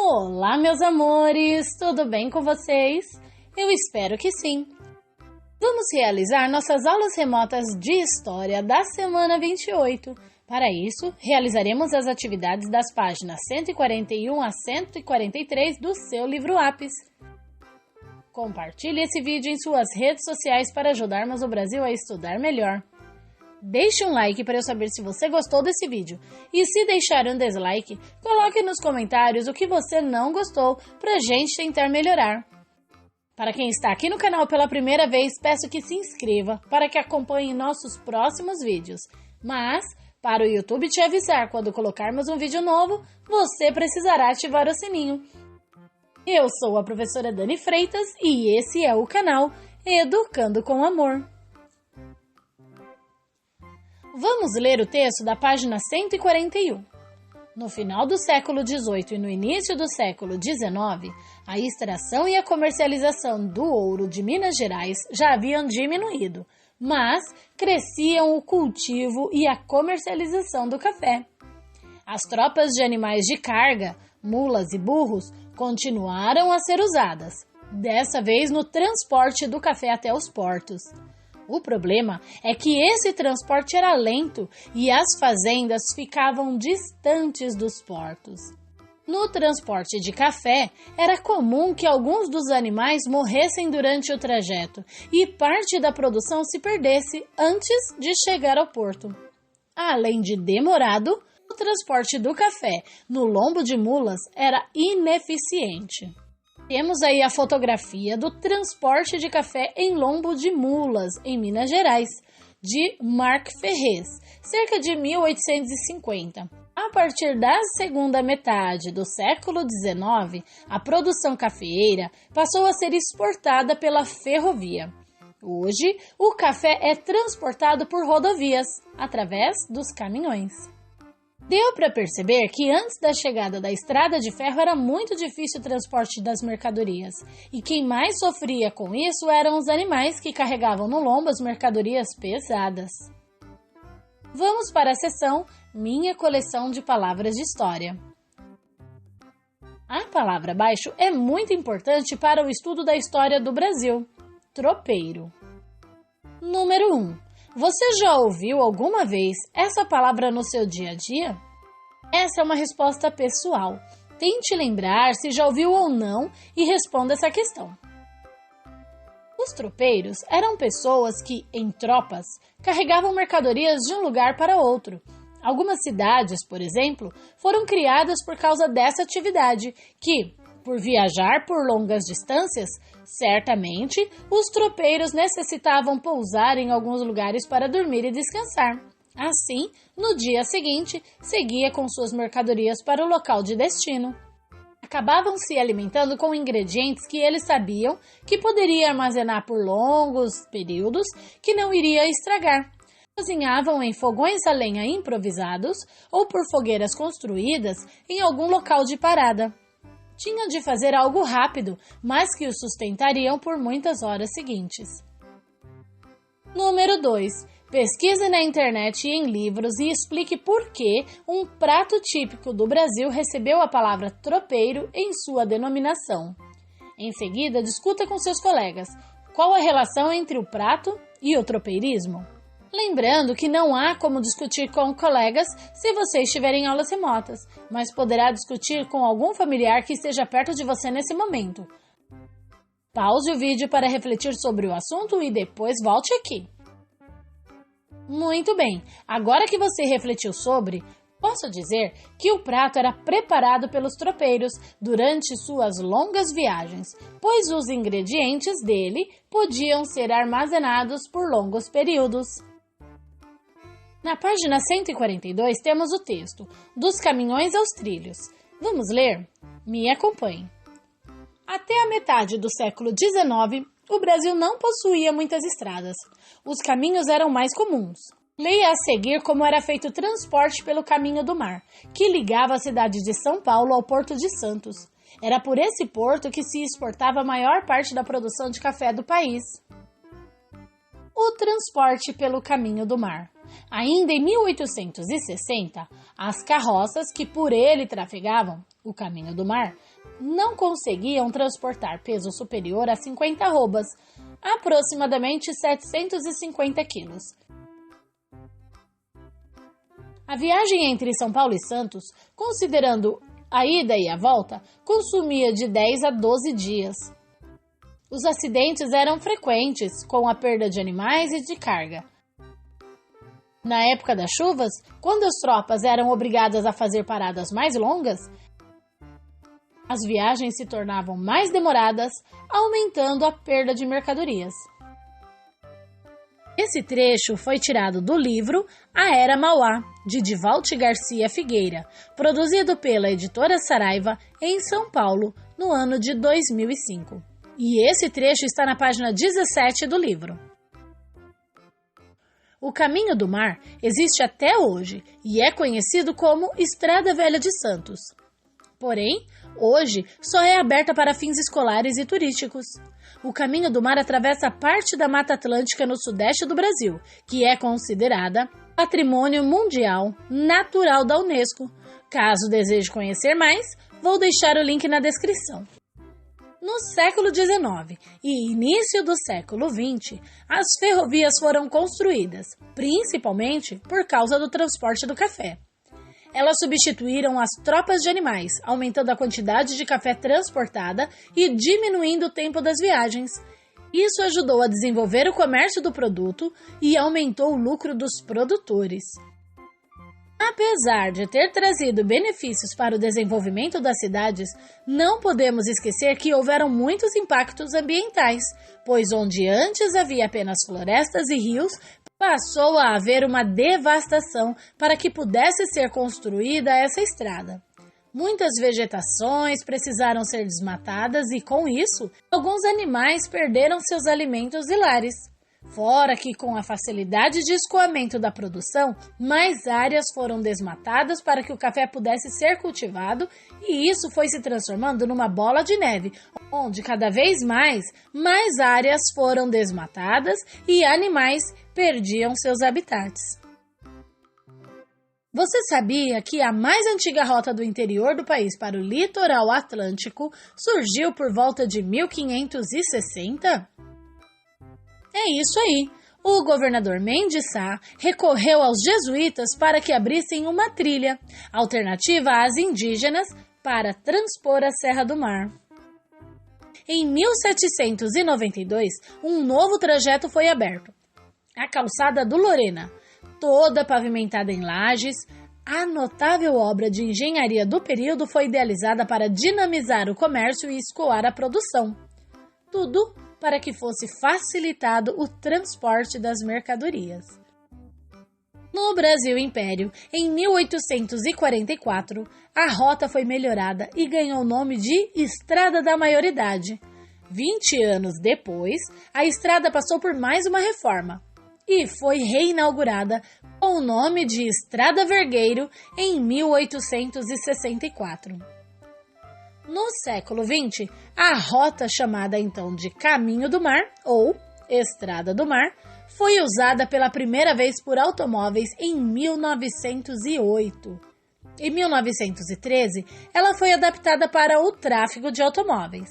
Olá, meus amores! Tudo bem com vocês? Eu espero que sim! Vamos realizar nossas aulas remotas de História da semana 28. Para isso, realizaremos as atividades das páginas 141 a 143 do seu livro lápis. Compartilhe esse vídeo em suas redes sociais para ajudarmos o Brasil a estudar melhor. Deixe um like para eu saber se você gostou desse vídeo. E se deixar um dislike, coloque nos comentários o que você não gostou para a gente tentar melhorar. Para quem está aqui no canal pela primeira vez, peço que se inscreva para que acompanhe nossos próximos vídeos. Mas, para o YouTube te avisar quando colocarmos um vídeo novo, você precisará ativar o sininho. Eu sou a professora Dani Freitas e esse é o canal Educando com Amor. Vamos ler o texto da página 141. No final do século XVIII e no início do século XIX, a extração e a comercialização do ouro de Minas Gerais já haviam diminuído, mas cresciam o cultivo e a comercialização do café. As tropas de animais de carga, mulas e burros, continuaram a ser usadas, dessa vez no transporte do café até os portos. O problema é que esse transporte era lento e as fazendas ficavam distantes dos portos. No transporte de café, era comum que alguns dos animais morressem durante o trajeto e parte da produção se perdesse antes de chegar ao porto. Além de demorado, o transporte do café no lombo de mulas era ineficiente. Temos aí a fotografia do transporte de café em lombo de mulas, em Minas Gerais, de Marc Ferrez, cerca de 1850. A partir da segunda metade do século XIX, a produção cafeeira passou a ser exportada pela ferrovia. Hoje, o café é transportado por rodovias, através dos caminhões. Deu para perceber que antes da chegada da estrada de ferro era muito difícil o transporte das mercadorias, e quem mais sofria com isso eram os animais que carregavam no lombo as mercadorias pesadas. Vamos para a seção Minha Coleção de Palavras de História. A palavra abaixo é muito importante para o estudo da história do Brasil. Tropeiro. Número 1. Você já ouviu alguma vez essa palavra no seu dia a dia? Essa é uma resposta pessoal. Tente lembrar se já ouviu ou não e responda essa questão. Os tropeiros eram pessoas que, em tropas, carregavam mercadorias de um lugar para outro. Algumas cidades, por exemplo, foram criadas por causa dessa atividade, que, por viajar por longas distâncias, certamente os tropeiros necessitavam pousar em alguns lugares para dormir e descansar. Assim, no dia seguinte, seguia com suas mercadorias para o local de destino. Acabavam se alimentando com ingredientes que eles sabiam que poderia armazenar por longos períodos que não iria estragar. Cozinhavam em fogões a lenha improvisados ou por fogueiras construídas em algum local de parada. Tinham de fazer algo rápido, mas que os sustentariam por muitas horas seguintes. Número 2. Pesquise na internet e em livros e explique por que um prato típico do Brasil recebeu a palavra tropeiro em sua denominação. Em seguida, discuta com seus colegas qual a relação entre o prato e o tropeirismo. Lembrando que não há como discutir com colegas se você estiver em aulas remotas, mas poderá discutir com algum familiar que esteja perto de você nesse momento. Pause o vídeo para refletir sobre o assunto e depois volte aqui. Muito bem, agora que você refletiu sobre, posso dizer que o prato era preparado pelos tropeiros durante suas longas viagens, pois os ingredientes dele podiam ser armazenados por longos períodos. Na página 142 temos o texto Dos caminhões aos trilhos. Vamos ler? Me acompanhe. Até a metade do século XIX, o Brasil não possuía muitas estradas. Os caminhos eram mais comuns. Leia a seguir como era feito o transporte pelo caminho do mar, que ligava a cidade de São Paulo ao Porto de Santos. Era por esse porto que se exportava a maior parte da produção de café do país. O transporte pelo caminho do mar. Ainda em 1860, as carroças que por ele trafegavam O caminho do mar não conseguiam transportar peso superior a 50 arrobas, aproximadamente 750 quilos. A viagem entre São Paulo e Santos, considerando a ida e a volta, consumia de 10 a 12 dias. Os acidentes eram frequentes, com a perda de animais e de carga. Na época das chuvas, quando as tropas eram obrigadas a fazer paradas mais longas, as viagens se tornavam mais demoradas, aumentando a perda de mercadorias. Esse trecho foi tirado do livro A Era Mauá, de Divalti Garcia Figueira, produzido pela editora Saraiva em São Paulo, no ano de 2005. E esse trecho está na página 17 do livro. O Caminho do Mar existe até hoje e é conhecido como Estrada Velha de Santos. Porém, hoje só é aberta para fins escolares e turísticos. O Caminho do Mar atravessa parte da Mata Atlântica no sudeste do Brasil, que é considerada Patrimônio Mundial Natural da Unesco. Caso deseje conhecer mais, vou deixar o link na descrição. No século XIX e início do século XX, as ferrovias foram construídas, principalmente por causa do transporte do café. Elas substituíram as tropas de animais, aumentando a quantidade de café transportada e diminuindo o tempo das viagens. Isso ajudou a desenvolver o comércio do produto e aumentou o lucro dos produtores. Apesar de ter trazido benefícios para o desenvolvimento das cidades, não podemos esquecer que houveram muitos impactos ambientais, pois onde antes havia apenas florestas e rios, passou a haver uma devastação para que pudesse ser construída essa estrada. Muitas vegetações precisaram ser desmatadas e, com isso, alguns animais perderam seus alimentos e lares. Fora que, com a facilidade de escoamento da produção, mais áreas foram desmatadas para que o café pudesse ser cultivado e isso foi se transformando numa bola de neve, onde cada vez mais áreas foram desmatadas e animais perdiam seus habitats. Você sabia que a mais antiga rota do interior do país para o litoral atlântico surgiu por volta de 1560? É isso aí. O governador Mendes Sá recorreu aos jesuítas para que abrissem uma trilha, alternativa às indígenas, para transpor a Serra do Mar. Em 1792, um novo trajeto foi aberto. A Calçada do Lorena, toda pavimentada em lajes, a notável obra de engenharia do período foi idealizada para dinamizar o comércio e escoar a produção. Tudo para que fosse facilitado o transporte das mercadorias. No Brasil Império, em 1844, a rota foi melhorada e ganhou o nome de Estrada da Maioridade. 20 anos depois, a estrada passou por mais uma reforma e foi reinaugurada com o nome de Estrada Vergueiro em 1864. No século XX, a rota chamada então de Caminho do Mar, ou Estrada do Mar, foi usada pela primeira vez por automóveis em 1908. Em 1913, ela foi adaptada para o tráfego de automóveis.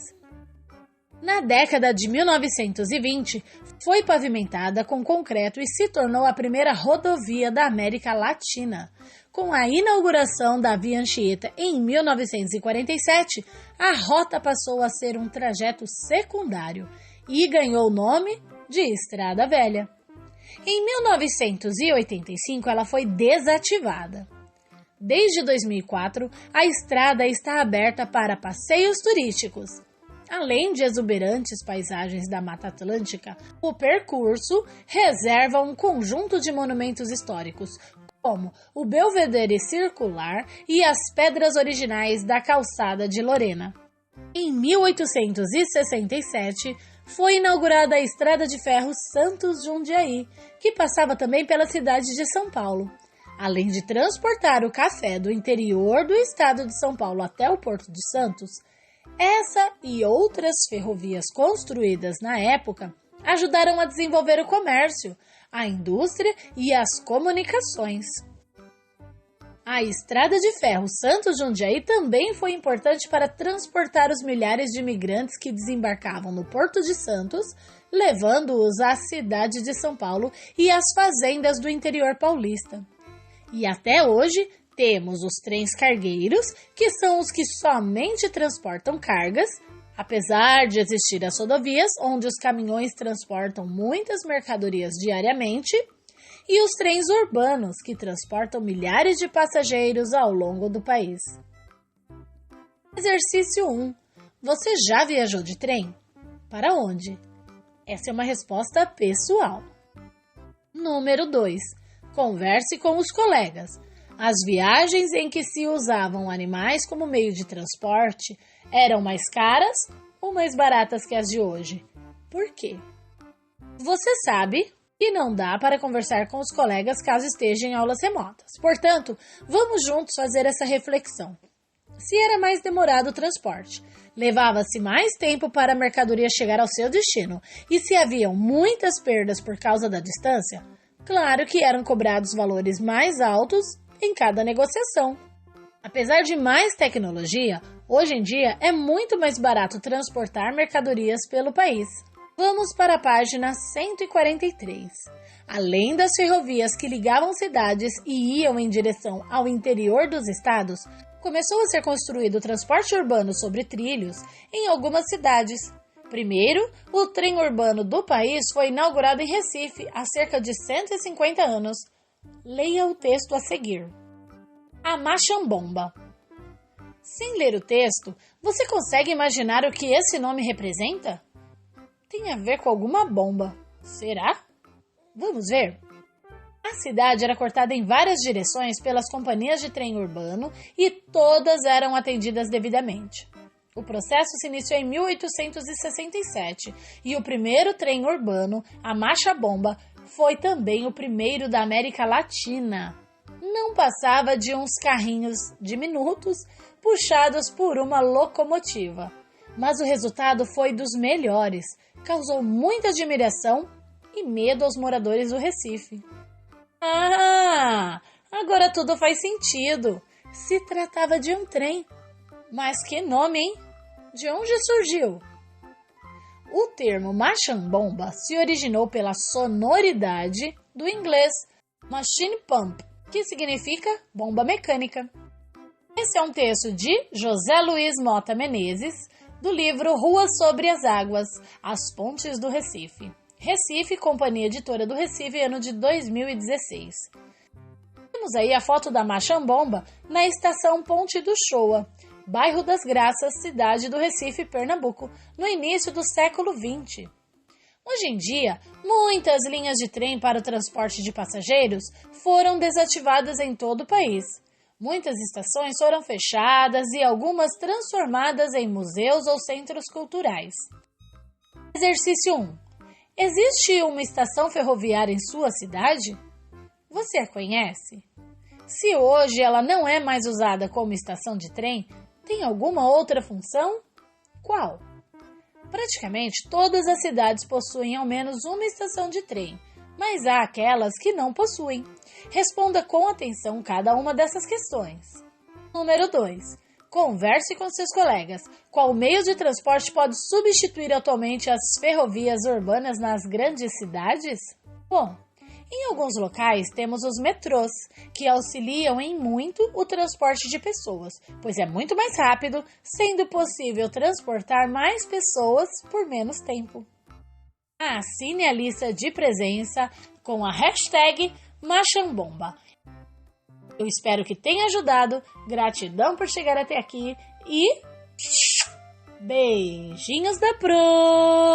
Na década de 1920, foi pavimentada com concreto e se tornou a primeira rodovia da América Latina. Com a inauguração da Via Anchieta em 1947, a rota passou a ser um trajeto secundário e ganhou o nome de Estrada Velha. Em 1985, ela foi desativada. Desde 2004, a estrada está aberta para passeios turísticos. Além de exuberantes paisagens da Mata Atlântica, o percurso reserva um conjunto de monumentos históricos, como o Belvedere Circular e as pedras originais da Calçada de Lorena. Em 1867, foi inaugurada a Estrada de Ferro Santos-Jundiaí, que passava também pela cidade de São Paulo. Além de transportar o café do interior do estado de São Paulo até o Porto de Santos, essa e outras ferrovias construídas na época ajudaram a desenvolver o comércio, a indústria e as comunicações. A Estrada de Ferro Santos-Jundiaí também foi importante para transportar os milhares de imigrantes que desembarcavam no Porto de Santos, levando-os à cidade de São Paulo e às fazendas do interior paulista. E até hoje temos os trens cargueiros, que são os que somente transportam cargas, apesar de existir as rodovias, onde os caminhões transportam muitas mercadorias diariamente, e os trens urbanos, que transportam milhares de passageiros ao longo do país. Exercício 1. Você já viajou de trem? Para onde? Essa é uma resposta pessoal. Número 2. Converse com os colegas. As viagens em que se usavam animais como meio de transporte eram mais caras ou mais baratas que as de hoje? Por quê? Você sabe que não dá para conversar com os colegas caso esteja em aulas remotas. Portanto, vamos juntos fazer essa reflexão. Se era mais demorado o transporte, levava-se mais tempo para a mercadoria chegar ao seu destino, e se haviam muitas perdas por causa da distância, claro que eram cobrados valores mais altos em cada negociação. Apesar de mais tecnologia, hoje em dia é muito mais barato transportar mercadorias pelo país. Vamos para a página 143. Além das ferrovias que ligavam cidades e iam em direção ao interior dos estados, começou a ser construído o transporte urbano sobre trilhos em algumas cidades. Primeiro, o trem urbano do país foi inaugurado em Recife há cerca de 150 anos. Leia o texto a seguir. A Machambomba. Sem ler o texto, você consegue imaginar o que esse nome representa? Tem a ver com alguma bomba. Será? Vamos ver. A cidade era cortada em várias direções pelas companhias de trem urbano e todas eram atendidas devidamente. O processo se iniciou em 1867 e o primeiro trem urbano, a Machambomba, foi também o primeiro da América Latina. Não passava de uns carrinhos diminutos puxados por uma locomotiva. Mas o resultado foi dos melhores. Causou muita admiração e medo aos moradores do Recife. Ah, agora tudo faz sentido. Se tratava de um trem. Mas que nome, hein? De onde surgiu? O termo Machambomba se originou pela sonoridade do inglês machine pump, que significa bomba mecânica. Esse é um texto de José Luiz Mota Menezes, do livro Rua sobre as Águas, As Pontes do Recife. Recife, Companhia Editora do Recife, ano de 2016. Temos aí a foto da Machambomba na estação Ponte do Shoa, bairro das Graças, cidade do Recife, Pernambuco, no início do século XX. Hoje em dia, muitas linhas de trem para o transporte de passageiros foram desativadas em todo o país. Muitas estações foram fechadas e algumas transformadas em museus ou centros culturais. Exercício 1. Existe uma estação ferroviária em sua cidade? Você a conhece? Se hoje ela não é mais usada como estação de trem, tem alguma outra função? Qual? Praticamente todas as cidades possuem ao menos uma estação de trem, mas há aquelas que não possuem. Responda com atenção cada uma dessas questões. Número 2. Converse com seus colegas. Qual meio de transporte pode substituir atualmente as ferrovias urbanas nas grandes cidades? Bom, em alguns locais temos os metrôs, que auxiliam em muito o transporte de pessoas, pois é muito mais rápido, sendo possível transportar mais pessoas por menos tempo. Assine a lista de presença com a hashtag Machambomba. Eu espero que tenha ajudado, gratidão por chegar até aqui e beijinhos da Pro!